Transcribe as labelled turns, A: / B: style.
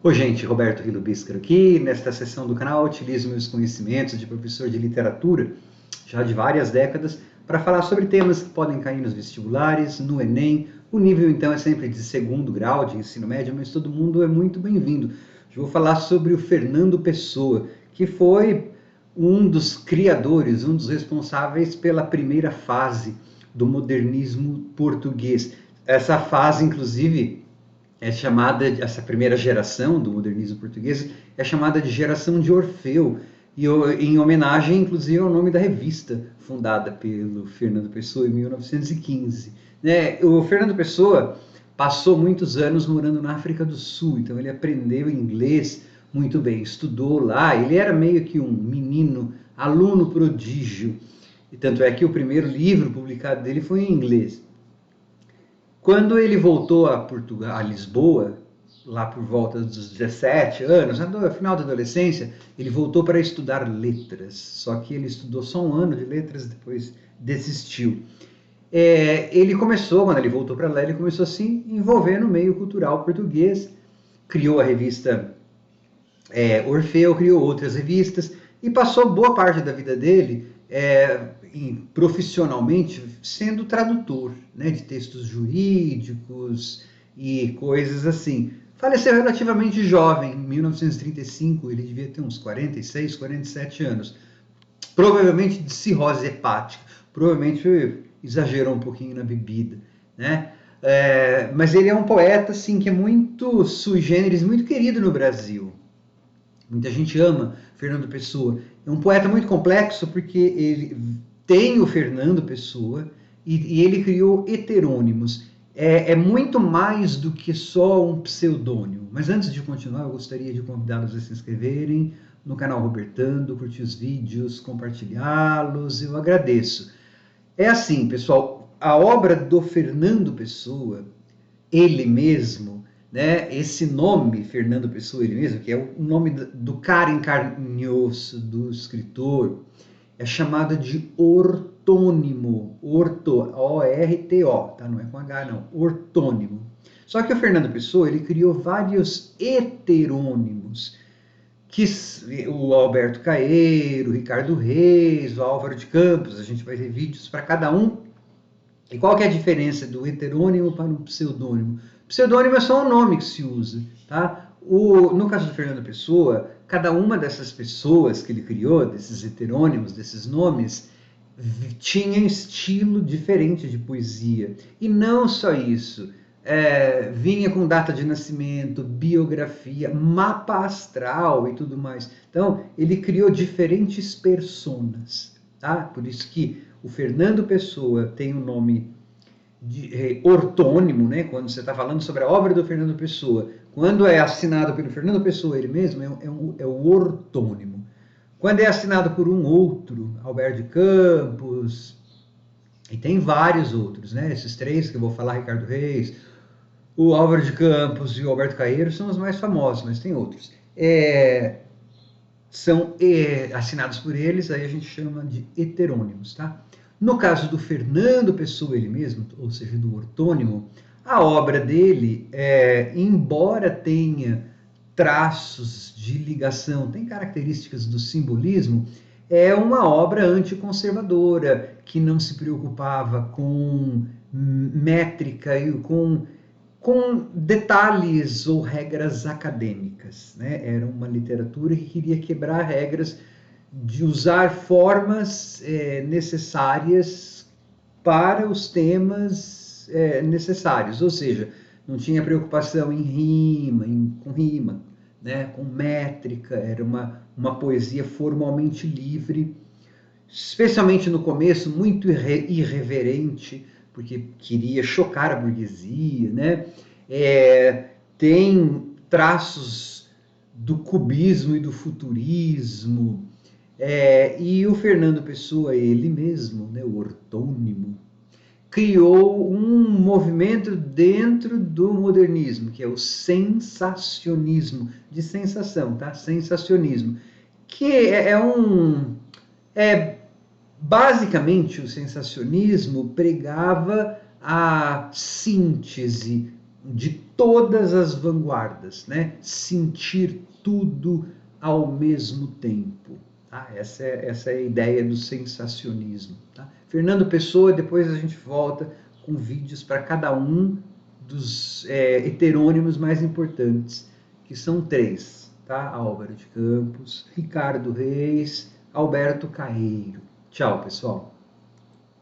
A: Oi, gente, Roberto Rilo Bíscaro aqui. Nesta sessão do canal, utilizo meus conhecimentos de professor de literatura, já de várias décadas, para falar sobre temas que podem cair nos vestibulares, no Enem. O nível, então, é sempre de segundo grau de ensino médio, mas todo mundo é muito bem-vindo. Hoje vou falar sobre o Fernando Pessoa, que foi um dos criadores, um dos responsáveis pela primeira fase do modernismo português. Essa fase, inclusive, é chamada, essa primeira geração do modernismo português é chamada de geração de Orfeu, e em homenagem, inclusive, ao nome da revista, fundada pelo Fernando Pessoa em 1915. Né? O Fernando Pessoa passou muitos anos morando na África do Sul, então ele aprendeu inglês muito bem, estudou lá, ele era meio que um menino, aluno prodígio, e tanto é que o primeiro livro publicado dele foi em inglês. Quando ele voltou a Portugal, a Lisboa, lá por volta dos 17 anos, no final da adolescência, ele voltou para estudar letras. Só que ele estudou só um ano de letras, depois desistiu. Ele começou, quando ele voltou para lá, ele começou a se envolver no meio cultural português, criou a revista Orfeu, criou outras revistas e passou boa parte da vida dele profissionalmente sendo tradutor, né, de textos jurídicos e coisas assim. Faleceu relativamente jovem, em 1935, ele devia ter uns 46, 47 anos. Provavelmente de cirrose hepática, provavelmente exagerou um pouquinho na bebida, né? Mas ele é um poeta, assim, que é muito sui generis, muito querido no Brasil. Muita gente ama Fernando Pessoa. É um poeta muito complexo porque ele tem o Fernando Pessoa e ele criou heterônimos. É muito mais do que só um pseudônimo. Mas antes de continuar, eu gostaria de convidá-los a se inscreverem no canal Robertando, curtir os vídeos, compartilhá-los. Eu agradeço. É assim, pessoal, a obra do Fernando Pessoa, ele mesmo, né? Esse nome, Fernando Pessoa, ele mesmo, que é o nome do cara em carne e osso, do escritor, é chamado de ortônimo, O-R-T-O, tá? Não é com H, não, ortônimo. Só que o Fernando Pessoa, ele criou vários heterônimos, que o Alberto Caeiro, o Ricardo Reis, o Álvaro de Campos, a gente vai ver vídeos para cada um. E qual que é a diferença do heterônimo para um pseudônimo? Pseudônimo é só um nome que se usa, tá? No caso do Fernando Pessoa, cada uma dessas pessoas que ele criou, desses heterônimos, desses nomes, tinha estilo diferente de poesia. E não só isso, vinha com data de nascimento, biografia, mapa astral e tudo mais. Então, ele criou diferentes personas, tá? Por isso que o Fernando Pessoa tem o nome de ortônimo, né? Quando você está falando sobre a obra do Fernando Pessoa, quando é assinado pelo Fernando Pessoa ele mesmo, é o ortônimo. Quando é assinado por um outro, Alberto de Campos, e tem vários outros, né? Esses três que eu vou falar, Ricardo Reis, o Álvaro de Campos e o Alberto Caeiro são os mais famosos, mas tem outros. São assinados por eles, aí a gente chama de heterônimos, tá? No caso do Fernando Pessoa, ele mesmo, ou seja, do ortônimo, a obra dele, embora tenha traços de ligação, tem características do simbolismo, é uma obra anticonservadora, que não se preocupava com métrica e com detalhes ou regras acadêmicas, né? Era uma literatura que queria quebrar regras de usar formas necessárias para os temas necessários, ou seja, não tinha preocupação em rima, com rima, né? Com métrica, era uma poesia formalmente livre, especialmente no começo, muito irreverente, porque queria chocar a burguesia, né? Tem traços do cubismo e do futurismo, e o Fernando Pessoa, ele mesmo, né, o ortônimo, criou um movimento dentro do modernismo, que é o sensacionismo, de sensação, tá? Sensacionismo, que basicamente o sensacionismo pregava a síntese de todas as vanguardas, né? Sentir tudo ao mesmo tempo. Tá? Essa é a ideia do sensacionismo. Tá? Fernando Pessoa, depois a gente volta com vídeos para cada um dos heterônimos mais importantes, que são 3, tá? Álvaro de Campos, Ricardo Reis, Alberto Caeiro. Tchau, pessoal.